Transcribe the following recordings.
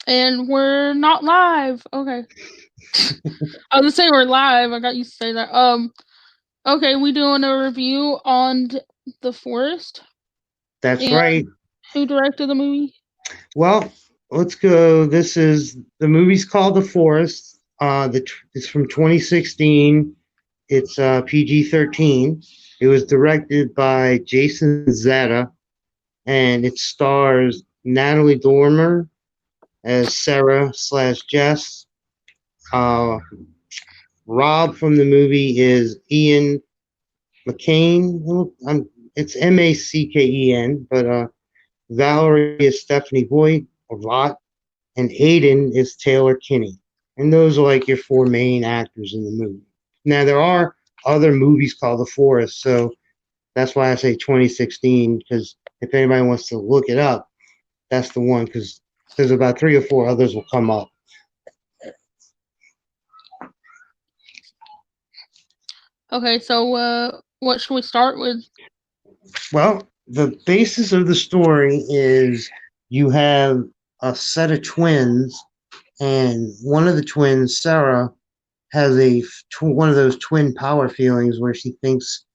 And we're not live. Okay. I was saying we're live. I got used to say that. Okay, we doing a review on The Forest. That's And right. who directed the movie? Well, let's go. This is the movie's called The Forest. It's from 2016. It's PG-13. It was directed by Jason Zeta, and it stars Natalie Dormer as Sarah slash Jess. Uh, Rob from the movie is Ian McCain. It's Macken, but Valerie is Stephanie Voigt, a lot, and Aiden is Taylor Kinney. And those are like your four main actors in the movie. Now, there are other movies called The Forest, so that's why I say 2016, because if anybody wants to look it up, that's the one, because there's about three or four others will come up. Okay, so what should we start with? Well, the basis of the story is you have a set of twins, and one of the twins, Sarah, has one of those twin power feelings where she thinks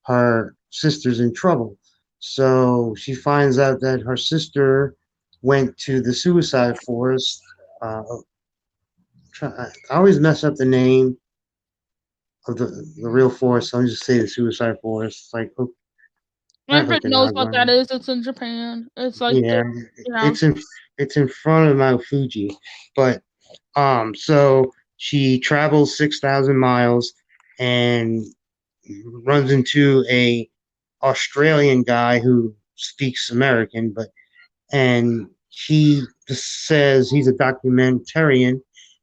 her sister's in trouble. So she finds out that her sister went to the suicide forest. Uh, I always mess up the name of the real forest, so I'm just say the suicide forest. It's like not Everybody knows what that Okanagan. is. It's in Japan. It's like Yeah, yeah. it's in it's in front of Mount Fuji, but so she travels 6,000 miles and runs into a Australian guy who speaks American, and he says he's a documentarian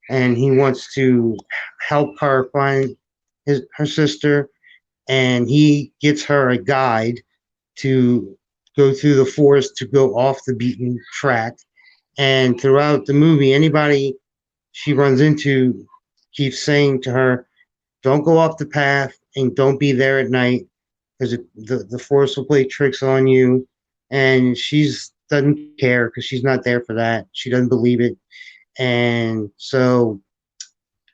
and he wants to help her find her sister, and he gets her a guide to go through the forest to go off the beaten track. And throughout the movie, anybody she runs into keeps saying to her, don't go off the path and don't be there at night because the force will play tricks on you. And she's doesn't care because she's not there for that. She doesn't believe it. And so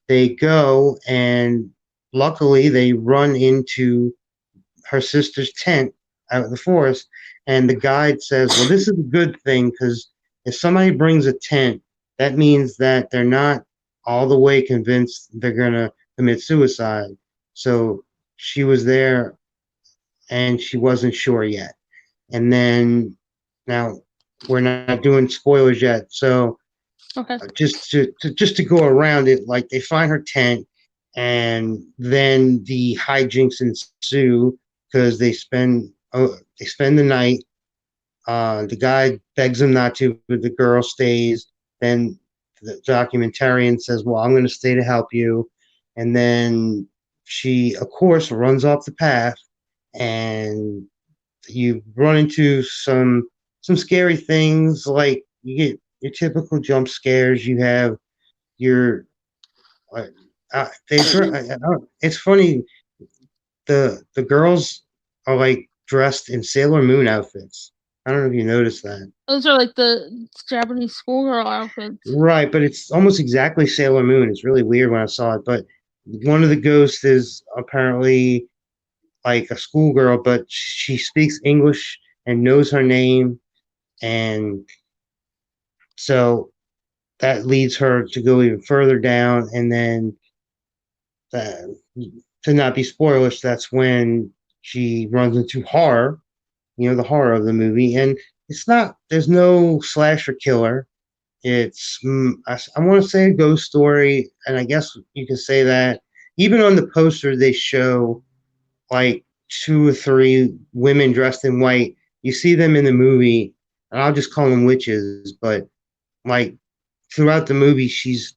they go, and luckily they run into her sister's tent out of the forest. And the guide says, well, this is a good thing because if somebody brings a tent, that means that they're not all the way convinced they're going to commit suicide. So she was there and she wasn't sure yet. And then now we're not doing spoilers yet. So Okay. just to go around it, like they find her tent, and then the hijinks ensue because they spend the night. The guy begs them not to, but the girl stays. Then the documentarian says, "Well, I'm going to stay to help you," and then she, of course, runs off the path, and you run into some scary things. Like you get your typical jump scares. You have your uh, it's funny, the girls are like dressed in Sailor Moon outfits. I don't know if you noticed that. Those are like the Japanese schoolgirl outfits. Right, but it's almost exactly Sailor Moon. It's really weird when I saw it. But one of the ghosts is apparently like a schoolgirl, but she speaks English and knows her name, and so that leads her to go even further down. And then uh, to not be spoilers, that's when she runs into horror, the horror of the movie. And it's not, there's no slasher killer. It's, I want to say a ghost story. And I guess you can say that. Even on the poster, they show like two or three women dressed in white. You see them in the movie, and I'll just call them witches, but like throughout the movie, she's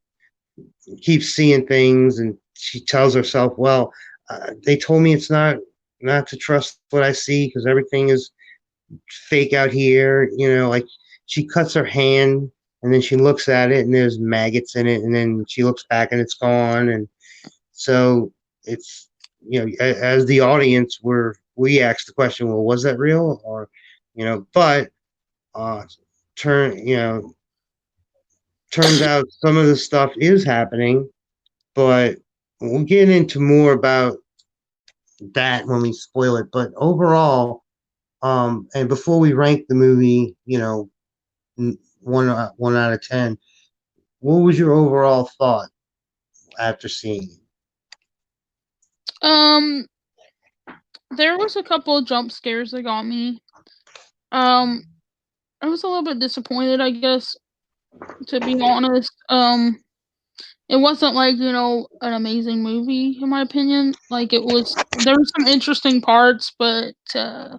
keeps seeing things, and she tells herself, "Well, they told me it's not to trust what I see because everything is fake out here." Like she cuts her hand, and then she looks at it, and there's maggots in it, and then she looks back, and it's gone. And so it's as the audience, we ask the question, well, was that real? Or but uh turn turns out some of the stuff is happening, but we'll get into more about that when we spoil it. But overall, and before we rank the movie, one out of 10, what was your overall thought after seeing it? Um, there was a couple of jump scares that got me. Um, I was a little bit disappointed, I guess, to be honest. It wasn't like, an amazing movie in my opinion. Like there were some interesting parts, but I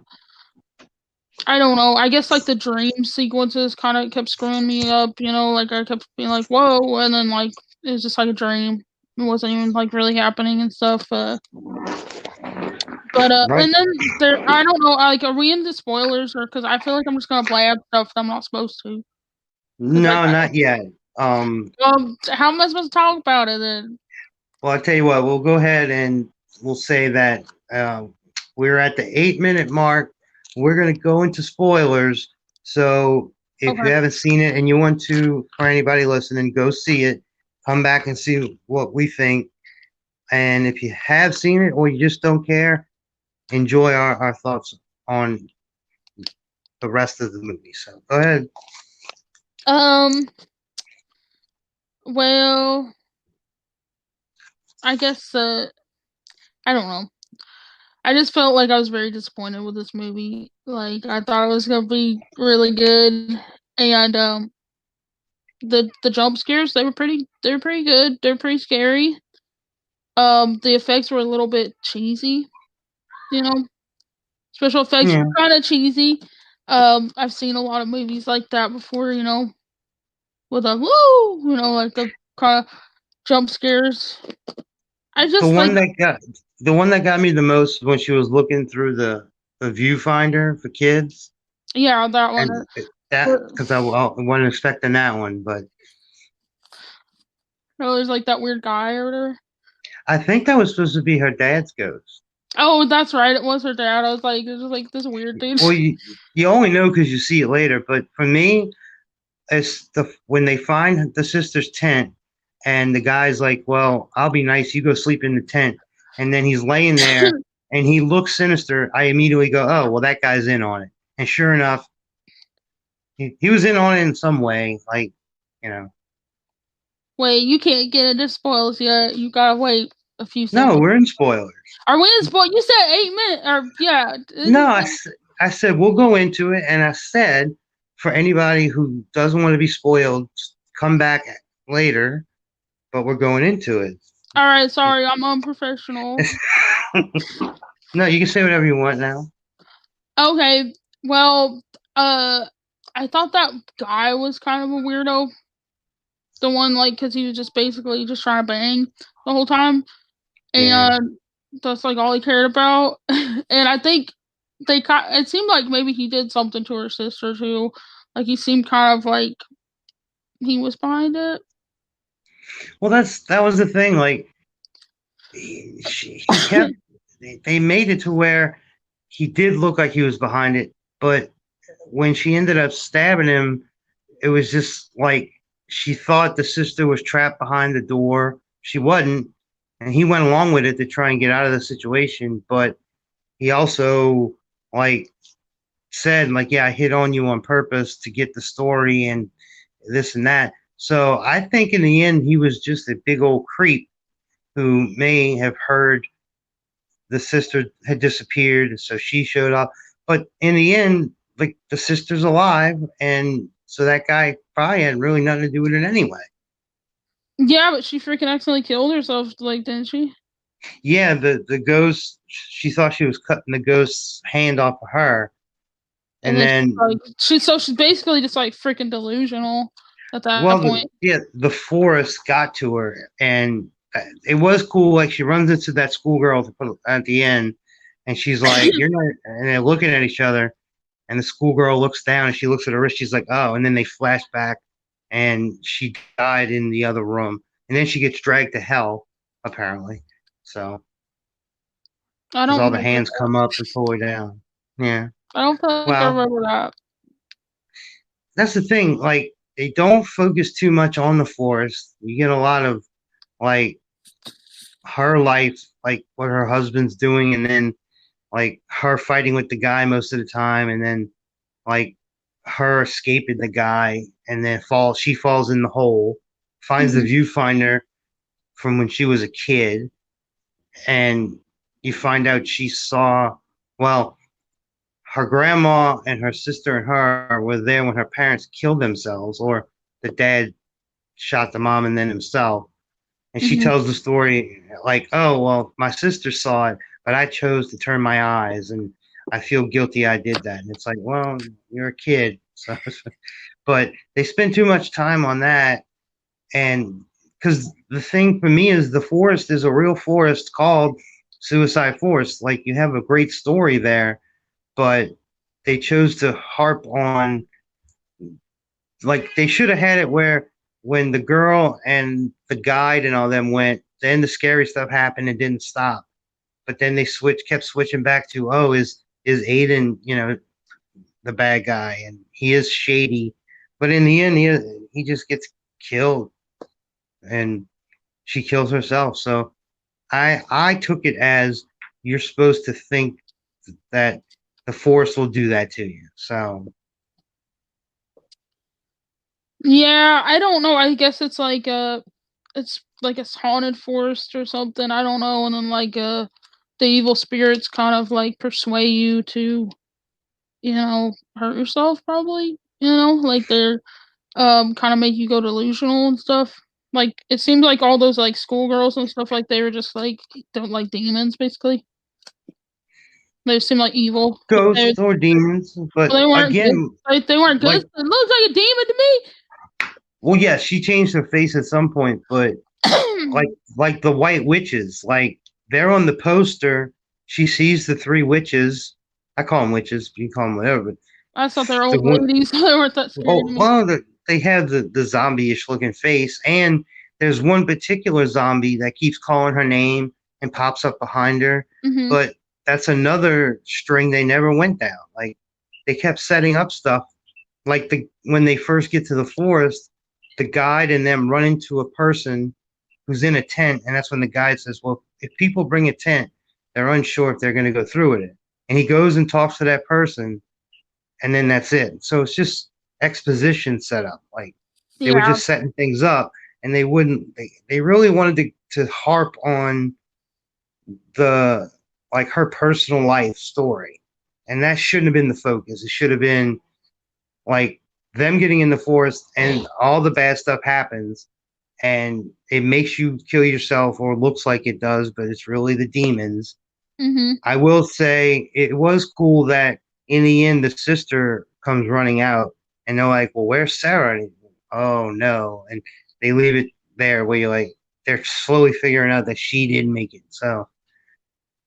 don't know. I guess like the dream sequences kind of kept screwing me up, like I kept being like, "Whoa," and then like it was just like a dream. It wasn't even like really happening and stuff. But Right? and then there, I don't know. Like, are we into spoilers, or because I feel like I'm just gonna blab stuff that I'm not supposed to? Because like, No, not yet. how am I supposed to talk about it then? Well, I'll tell you what, we'll go ahead and we'll say that we're at the 8 minute mark. We're going to go into spoilers. So if you Okay. haven't seen it and you want to, for anybody listening, go see it, come back and see what we think. And if you have seen it or you just don't care, enjoy our thoughts on the rest of the movie. So go ahead. Um. Well, I guess. I don't know. I just felt like I was very disappointed with this movie. Like I thought it was gonna be really good, and the jump scares they were pretty good. They're pretty scary. The effects were a little bit cheesy. You know, special effects Yeah. were kind of cheesy. I've seen a lot of movies like that before. With a woo, like the kind of jump scares. I The just like one that got the one that got me the most when she was looking through the viewfinder for kids, yeah that one. and that because I wasn't expecting that one, but There's like that weird guy or whatever. I think that was supposed to be her dad's ghost. Oh, that's right. It was her dad. I was like, it was like this weird dude. Well, you only know because you see it later, but for me, it's the when they find the sister's tent, and the guy's like, "Well, I'll be nice. You go sleep in the tent," and then he's laying there and he looks sinister. I immediately go, "Oh, well, that guy's in on it," and sure enough. He was in on it in some way, like you know. Wait, you can't get into spoils yet. You gotta wait a few No, seconds. we're in spoilers. Are we in spoil? You said 8 minutes. Or yeah, No, I said we'll go into it, and I said for anybody who doesn't want to be spoiled, come back later. But we're going into it. All right. Sorry, I'm unprofessional. No, you can say whatever you want now. Okay. Well, I thought that guy was kind of a weirdo. The one, like, because he was just basically just trying to bang the whole time, Yeah. and that's like all he cared about. And I think it seemed like maybe he did something to her sister too. Like he seemed kind of like he was behind it. Well, that was the thing. Like he kept. They made it to where he did look like he was behind it, but when she ended up stabbing him, it was just like she thought the sister was trapped behind the door. She wasn't, and he went along with it to try and get out of the situation. But he also like said, like, yeah, I hit on you on purpose to get the story and this and that. So I think in the end, he was just a big old creep who may have heard the sister had disappeared, so she showed up. But in the end, like the sister's alive, and so that guy probably had really nothing to do with it anyway. Yeah, but she freaking accidentally killed herself, like, didn't she? Yeah, the ghost. She thought she was cutting the ghost's hand off of her, And and then then she's basically just like freaking delusional at that well, point. the forest got to her, and it was cool. Like she runs into that schoolgirl at the end, and she's like, "You're not," and they're looking at each other, and the schoolgirl looks down and she looks at her wrist. She's like, "Oh," and then they flash back, and she died in the other room, and then she gets dragged to hell, apparently. So, I because don't all the remember hands that. come up and pull her down. Yeah. I don't feel like I Well, remember that. that's the thing. Like they don't focus too much on the forest. You get a lot of like her life, like what her husband's doing, and then like her fighting with the guy most of the time, and then like her escaping the guy, and then she falls in the hole, finds the Mhm. viewfinder from when she was a kid, and you find out she saw, well, her grandma and her sister and her were there when her parents killed themselves, or the dad shot the mom and then himself. And she Mhm. tells the story like, oh, well, my sister saw it, but I chose to turn my eyes, and I feel guilty I did that. And it's like, well, you're a kid. So, but they spend too much time on that. And because the thing for me is the forest is a real forest called Suicide Forest. Like, you have a great story there, but they chose to harp on, like, they should have had it where when the girl and the guide and all them went, then the scary stuff happened and didn't stop. But then they kept switching back to, oh, is Aiden, the bad guy, and he is shady. But in the end, he just gets killed, and she kills herself. So I took it as you're supposed to think that the force will do that to you. So Yeah, I don't know. I guess it's like a haunted forest or something. I don't know. And then the evil spirits kind of like persuade you to, hurt yourself probably. Like they're kind of make you go delusional and stuff. Like it seemed like all those like schoolgirls and stuff like they were just like don't like demons basically. They seem like evil, but ghosts or demons, but they weren't good. again, Like they weren't good. like, It looks like a demon to well, yeah, she changed her face at some point, but like me. like the white witches, like they're on the poster. She sees the three witches. I call them witches. You call them whatever. But I thought they were the old one, ladies. They weren't that scary to oh, me. well, they have the zombie-ish looking face, and there's one particular zombie that keeps calling her name and pops up behind her. Mhm. But that's another string they never went down. Like they kept setting up stuff. Like when they first get to the forest, the guide and them run into a person who's in a tent, and that's when the guide says, "Well, if people bring a tent, they're unsure if they're going to go through with it." And he goes and talks to that person, and then that's it. So it's just exposition set up. Like they were Yeah. just setting things up, and they wouldn't. They really wanted to harp on the like her personal life story, and that shouldn't have been the focus. It should have been like them getting in the forest, and all the bad stuff happens, and it makes you kill yourself, or looks like it does, but it's really the demons. Mhm. I will say it was cool that in the end the sister comes running out, and they're like, "Well, where's Sarah?" And, oh no, and they leave it there where you're like, they're slowly figuring out that she didn't make it. So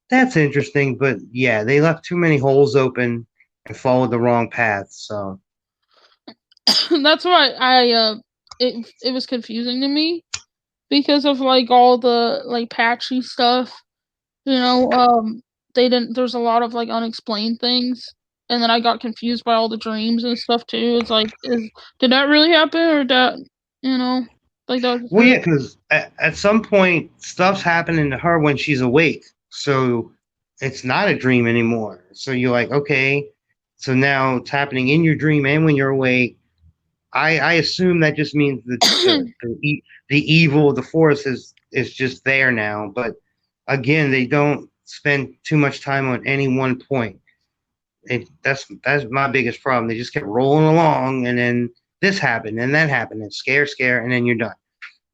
that's interesting, but yeah, they left too many holes open and followed the wrong path. So That's why it was confusing to me because of like all the like patchy stuff. You know, they didn't. There's a lot of like unexplained things, and then I got confused by all the dreams and stuff too. It's like, did that really happen or that, you know, like that was just well, really. yeah, because at some point stuff's happening to her when she's awake, so it's not a dream anymore. So you're like, okay, so now it's happening in your dream and when you're awake. I assume that just means the evil of the force is just there now. But again, they don't spend too much time on any one point. That's my biggest problem. They just kept rolling along, and then this happened, and that happened, and scare, and then you're done.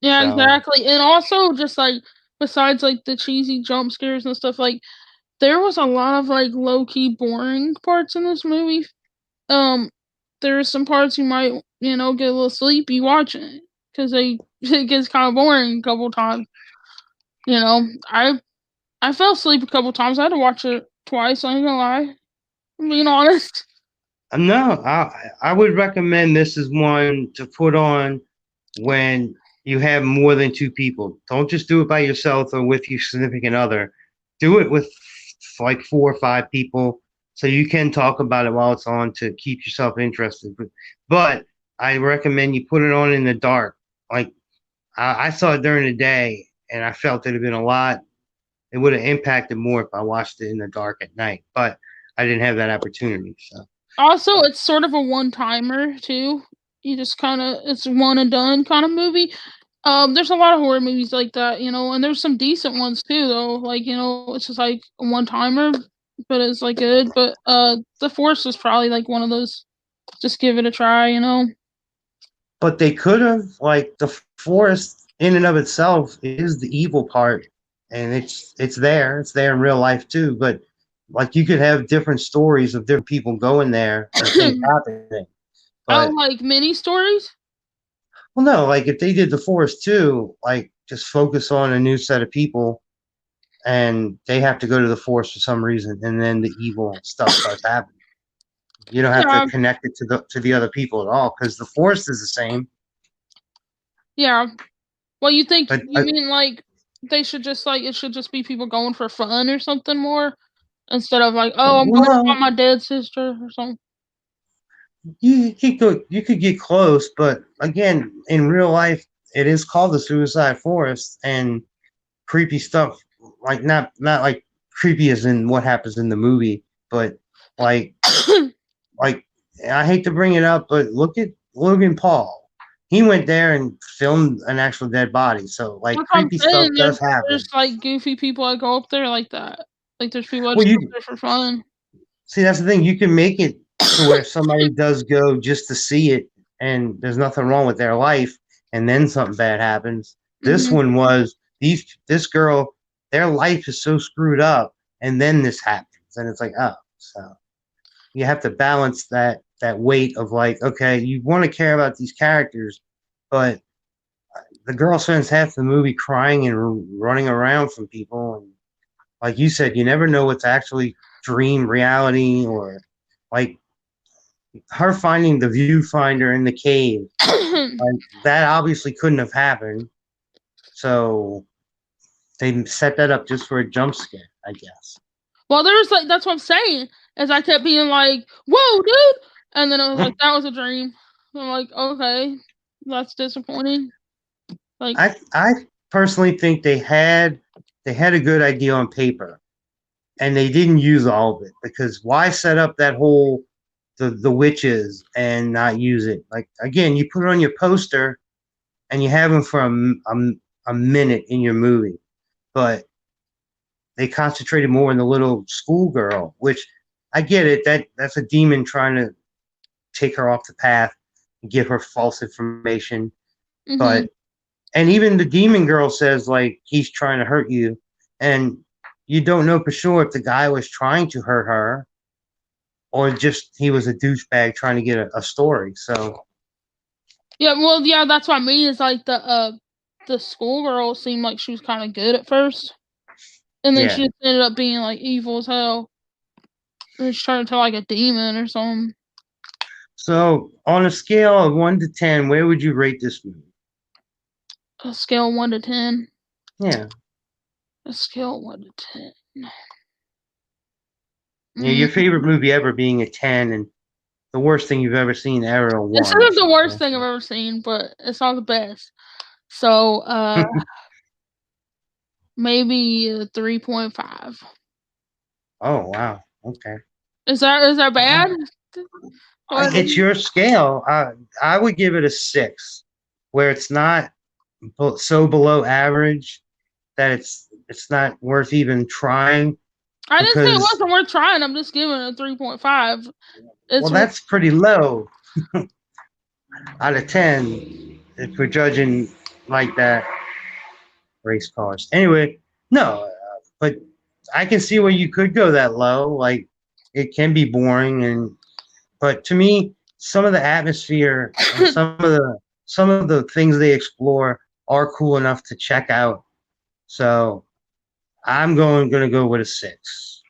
Yeah, So exactly. And also just like besides like the cheesy jump scares and stuff, like there was a lot of like low key boring parts in this movie. Um, there are some parts you might, get a little sleepy watching it because they it gets kind of boring a couple times. You know, I fell asleep a couple times. I had to watch it twice. I ain't gonna lie. I'm being honest. no, I would recommend this is one to put on when you have more than two people. Don't just do it by yourself or with your significant other. Do it with like four or five people so you can talk about it while it's on to keep yourself interested. But I recommend you put it on in the dark. Like I saw it during the day, and I felt it'd have been a lot. It would have impacted more if I watched it in the dark at night, but I didn't have that opportunity. So, Also, it's sort of a one timer too. You just kind of it's one and done kind of movie. There's a lot of horror movies like that, and there's some decent ones too, though. Like, it's just like a one timer, but it's like good. But The Force was probably like one of those. Just give it a try. but they could have like the forest in and of itself is the evil part, and it's there in real life too. But like you could have different stories of different people going there and things happening. Oh, But like mini stories. well, no, like if they did the forest too, like just focus on a new set of people and they have to go to the forest for some reason, and then the evil stuff starts happening. You don't have to Yeah, connect it to the other people at all because the forest is the same. yeah. Well, But you mean like they should just like it should just be people going for fun or something more instead of like, oh, I'm well, going to find no, my dead sister or something. you could get close, but again, in real life, it is called the suicide forest, and creepy stuff like not like creepy as in what happens in the movie, but like like I hate to bring it up, but look at Logan Paul. He went there and filmed an actual dead body, so like That's what I'm creepy stuff saying. does There's happen. like goofy people that go up there like that. Like there's people that Well, just go up you there for fun. see that's the thing. You can make it to where somebody does go just to see it, and there's nothing wrong with their life, and then something bad happens. This Hmm. one was this girl, their life is so screwed up, and then this happens, and it's like, oh, so you have to balance that weight of like, okay, you want to care about these characters, but the girl spends half the movie crying and running around from people, and like you said, you never know what's actually dream reality or like her finding the viewfinder in the cave. Like that obviously couldn't have happened, so they set that up just for a jump scare, I guess. Well, there was like that's what I'm saying. As I kept being like, "Whoa, dude!" And then I was like, "That was a dream." I'm like, "Okay, that's disappointing." Like, I personally think they had a good idea on paper and they didn't use all of it because why set up that whole the witches and not use it? Like again, you put it on your poster and you have them for a minute in your movie, but they concentrated more on the little schoolgirl, which I get it. That's a demon trying to take her off the path and give her false information. mm-hmm. But and even the demon girl says like he's trying to hurt you, and you don't know for sure if the guy was trying to hurt her or just he was a douchebag trying to get a story. So Yeah, well, yeah, that's what I mean. Is like the schoolgirl seemed like she was kind of good at first, and then yeah. she just ended up being like evil as hell. And she turned into like a demon or something. So on a scale of 1 to 10, where would you rate this movie? A scale of 1 to 10. Yeah. A scale of 1 to 10. Yeah, Mm. your favorite movie ever being a 10 and the worst thing you've ever seen ever a This 1, I isn't the should worst say. thing I've ever seen, but it's not the best. So, maybe a 3.5. Oh wow. Okay. Is that bad? Or It's your scale. I would give it a 6, where it's not so below average that it's not worth even trying I didn't say it because wasn't worth trying. I'm just giving it a 3.5. well It's that's pretty low out of 10 if we're judging like that race cars. Anyway, no, but I can see where you could go that low. Like it can be boring and but to me some of the atmosphere and some of the things they explore are cool enough to check out. So I'm gonna go with a 6.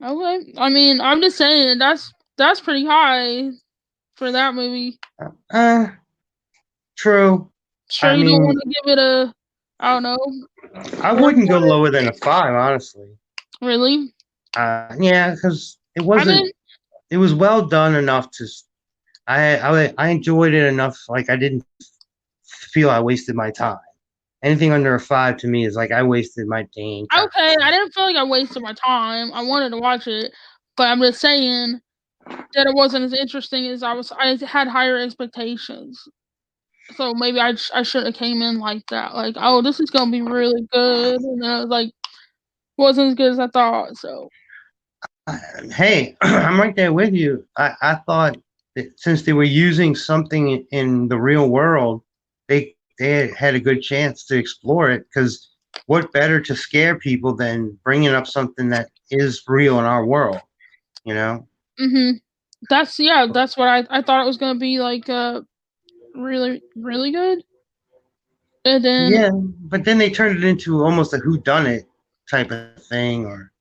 okay. I mean, I'm just saying that's pretty high for that movie. Uh, true. Sure, I you don't want mean, to give it a, I don't know, I four wouldn't go for it? lower than a 5, honestly. Really? Yeah, because I mean, it was well done enough to I enjoyed it enough. Like I didn't feel I wasted my time. Anything under a 5 to me is like I wasted my dang time. Okay, I didn't feel like I wasted my time. I wanted to watch it, but I'm just saying that it wasn't as interesting as I had higher expectations. So maybe I should have came in like that, like, oh, this is gonna be really good, and then I was like, wasn't as good as I thought. So Hey, I'm right there with you. I thought that since they were using something in the real world, they had a good chance to explore it. Because what better to scare people than bringing up something that is real in our world, you know? mhm. That's yeah, that's what I thought it was gonna be like really really good. And then Yeah, but then they turned it into almost a whodunit type of thing, or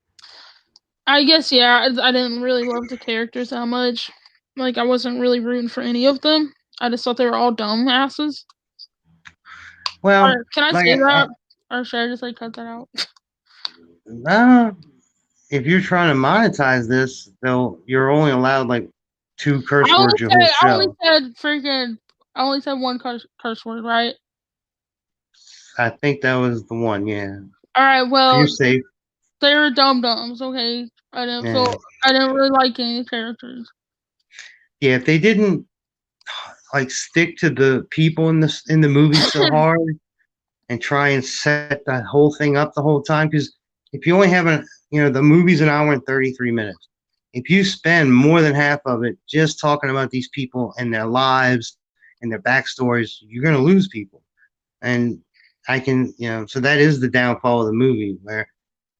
I guess yeah, I didn't really love the characters that much. Like I wasn't really rooting for any of them. I just thought they were all dumb asses. well, Or can I like say that? Or should I just like cut that out? uh, if you're trying to monetize this, though, you're only allowed like 2 curse words your whole I only show. said freaking I only said one curse word, right? I think that was the one. Yeah, Alright, so you're well, safe. they were dum dums, okay? Yeah, I didn't really like any characters. yeah. If they didn't like stick to the people in the movie so hard and try and set that whole thing up the whole time, because if you only have the movie's an hour and 33 minutes. If you spend more than half of it just talking about these people and their lives and their backstories, you're going to lose people. And so that is the downfall of the movie, where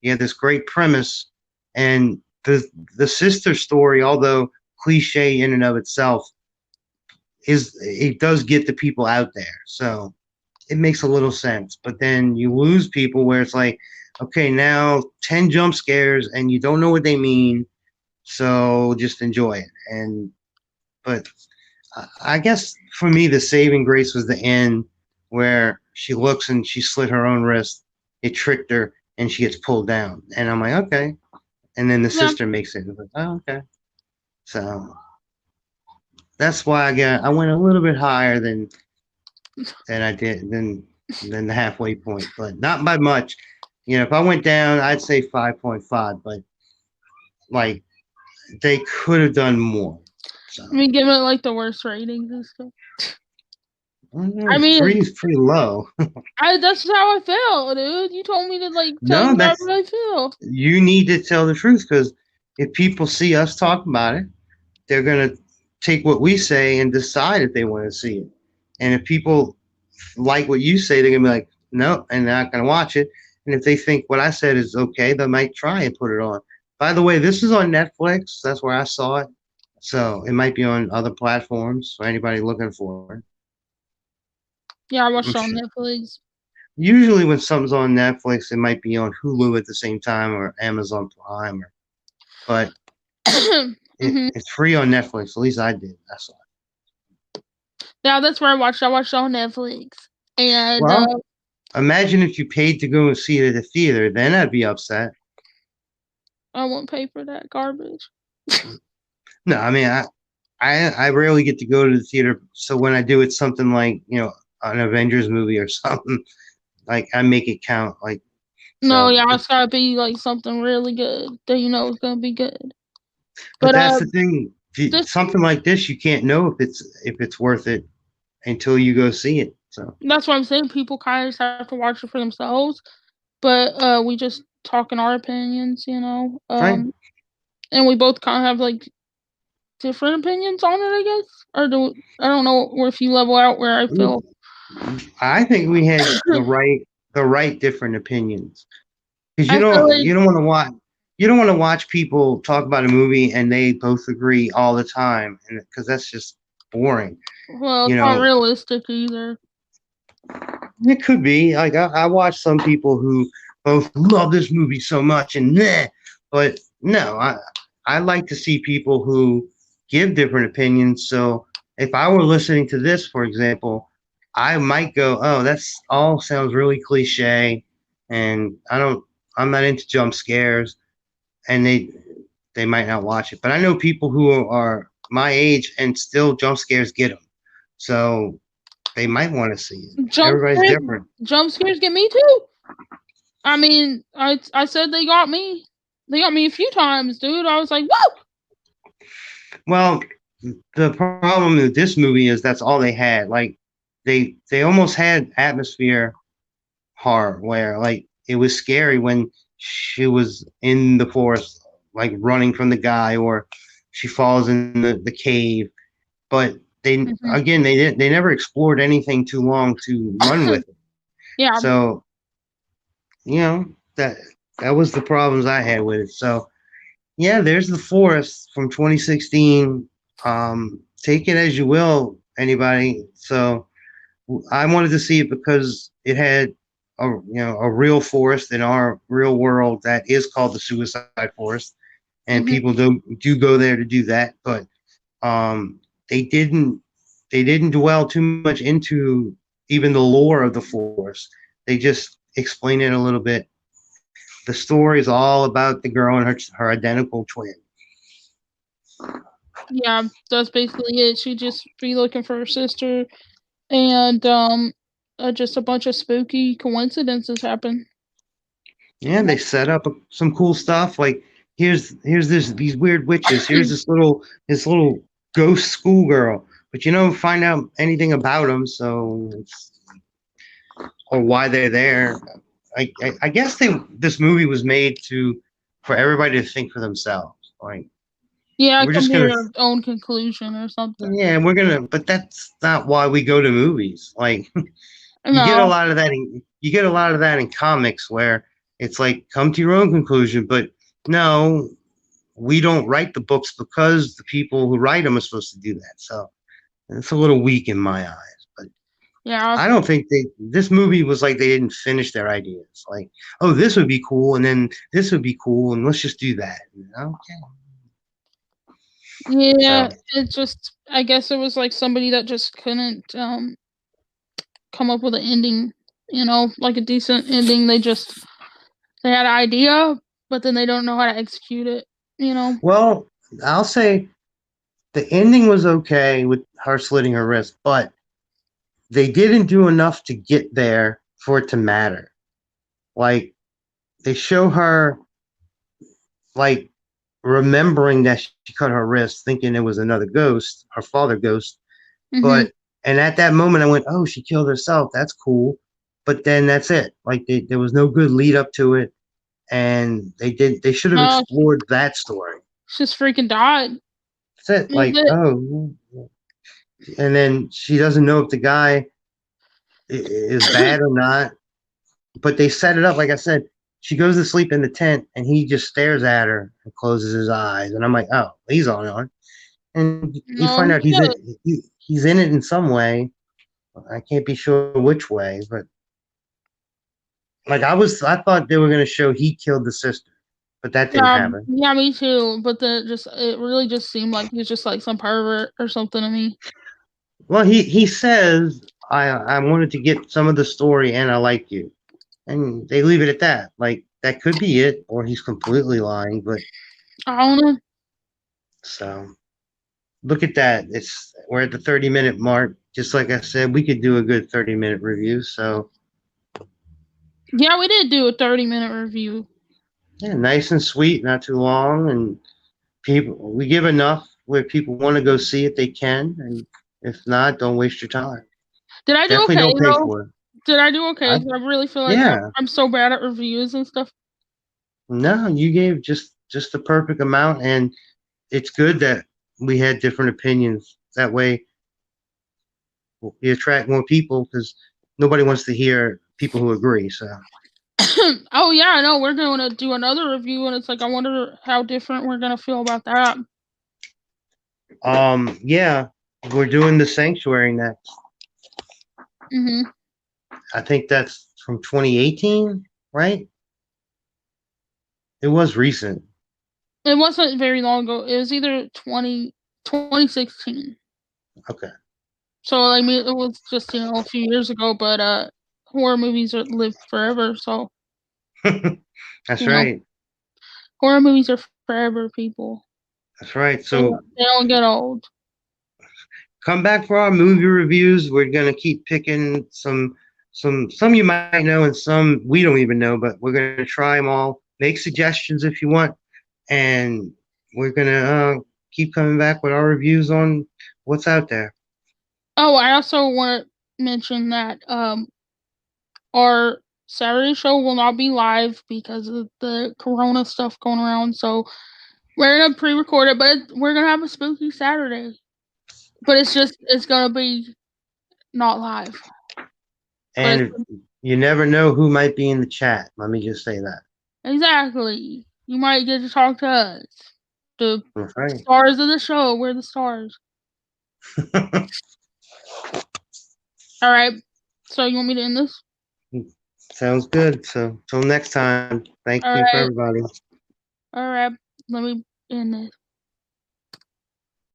you have this great premise, and the sister story, although cliche in and of itself, is it does get the people out there. So it makes a little sense. But then you lose people where it's like, okay, now 10 jump scares and you don't know what they mean, so just enjoy it. But I guess for me, the saving grace was the end, where she looks and she slit her own wrist. It tricked her and she gets pulled down. And I'm like, okay. And then the Yeah. sister makes it. Like, oh, okay. So that's why I went a little bit higher than I did than the halfway point, but not by much. If I went down, I'd say 5.5, but like they could have done more. So I mean, giving it like the worst ratings and stuff. I three mean, is pretty low. I that's how I feel, dude. You told me to like tell No, you how that's I feel. you need to tell the truth, because if people see us talk about it, they're gonna take what we say and decide if they want to see it. And if people like what you say, they're gonna be like, no, and they're not gonna watch it. And if they think what I said is okay, they might try and put it on. By the way, this is on Netflix. That's where I saw it. So it might be on other platforms for anybody looking for it. Yeah, I I'm watched it on sure. Netflix. Usually when something's on Netflix, it might be on Hulu at the same time, or Amazon Prime, but hmm it's free on Netflix. At least I did. I saw it. Yeah, that's where I watched. I watched it on Netflix, and Well, imagine if you paid to go and see it at the theater, then I'd be upset. I won't pay for that garbage. No, I mean I rarely get to go to the theater, so when I do, it's something like an Avengers movie or something. Like I make it count. Like No, so, yeah, it's gotta be like something really good that you know is gonna be good. but But that's the thing. this Something like this, you can't know if it's worth it until you go see it. So that's what I'm saying. People kind of just have to watch it for themselves. But we just talk in our opinions, you know. right. And we both kind of have like different opinions on it, I guess. Or do I don't know where if you level out where I feel. I think we had the right different opinions, because I feel like you don't want to watch people talk about a movie and they both agree all the time, and because that's just boring. well, You it's not know, realistic either. it could be like I watch some people who both love this movie so much and meh, but no, I like to see people who give different opinions. So if I were listening to this, for example, I might go, "Oh, that's all sounds really cliche," and I'm not into jump scares, and they might not watch it. But I know people who are my age, and still jump scares get them. So they might want to see it. Jump Everybody's scares, different. jump scares get me too. I mean, I said they got me. They got me a few times, dude. I was like, whoa. Well, the problem with this movie is that's all they had. Like they almost had atmosphere horror where like it was scary when she was in the forest, like running from the guy, or she falls in the cave. But they Mhm. again they never explored anything too long to run with it. Yeah. So you know that that was the problems I had with it. So yeah, there's the forest from 2016. Take it as you will, anybody. So I wanted to see it because it had a real forest in our real world that is called the suicide forest, and Hmm. people do go there to do that. But um, they didn't they didn't dwell too much into even the lore of the forest. They just explain it a little bit. The story is all about the girl and her identical twin. Yeah, that's basically it. She just be looking for her sister, and just a bunch of spooky coincidences happen. Yeah, they set up some cool stuff. Like here's these weird witches. Here's this little ghost schoolgirl. But you don't find out anything about them, or why they're there. I guess this movie was made to for everybody to think for themselves. Like Yeah, we're come just to gonna your own conclusion or something. yeah we're gonna but that's not why we go to movies. Like you get a No, lot of that in comics where it's like come to your own conclusion, but no, we don't write the books because the people who write them are supposed to do that. So it's a little weak in my eyes. But yeah, I don't think this movie was like they didn't finish their ideas. Like, oh, this would be cool, and then this would be cool, and let's just do that. Okay. yeah. So It just, I guess it was like somebody that just couldn't come up with an ending. Like a decent ending. They had an idea, but then they don't know how to execute it. You know. well, I'll say the ending was okay with her slitting her wrist, but they didn't do enough to get there for it to matter. Like they show her like remembering that she cut her wrist, thinking it was another ghost, her father ghost. Mhm. But and at that moment, I went, "Oh, she killed herself. That's cool." But then that's it. Like there was no good lead up to it, and they should have No, explored that story. she just freaking died. That's it. That's Like it. oh, and then she doesn't know if the guy is bad or not. But they set it up like I said. She goes to sleep in the tent, and he just stares at her and closes his eyes. And I'm like, oh, he's on. And you No, find he out he's did. he's in it in some way. I can't be sure which way, but like I thought they were gonna show he killed the sister, but that didn't Yeah, happen. yeah, me too. But it really just seemed like he was just like some pervert or something to me. Well, he says I wanted to get some of the story and I like you, and they leave it at that. Like that could be it, or he's completely lying. But I don't know. so look at that. We're at the 30-minute mark. Just like I said, we could do a good 30-minute review. So Yeah, we did do a 30-minute review. yeah, nice and sweet, not too long, and people we give enough where people want to go see it, they can, and if not, don't waste your time. Did I do Definitely okay don't pay though? for it. Did I do okay? I 'Cause I really feel like yeah, I'm so bad at reviews and stuff. no, you gave just the perfect amount, and it's good that we had different opinions. That way, we attract more people because nobody wants to hear people who agree. So, Oh yeah, I know. We're going to do another review, and it's like I wonder how different we're gonna feel about that. yeah, we're doing the sanctuary next. Hmm. I think that's from 2018, right? It was recent. It wasn't very long ago. It was either 2016. Okay, So I mean, it was just a few years ago. But horror movies live forever. So that's you know, right. horror movies are forever, people. That's right. They, So they don't get old. come back for our movie reviews. We're gonna keep picking some you might know and some we don't even know, but we're gonna try them all. Make suggestions if you want, and we're gonna keep coming back with our reviews on what's out there. Oh, I also want to mention that our Saturday show will not be live because of the Corona stuff going around. So we're gonna pre-record it, but we're gonna have a spooky Saturday. But it's gonna be not live. But And you never know who might be in the chat. Let me just say that. exactly, you might get to talk to us, the That's right. stars of the show. We're the stars. All right. So you want me to end this? Sounds good. So till next time, thank All you for right. everybody. All right. Let me end this.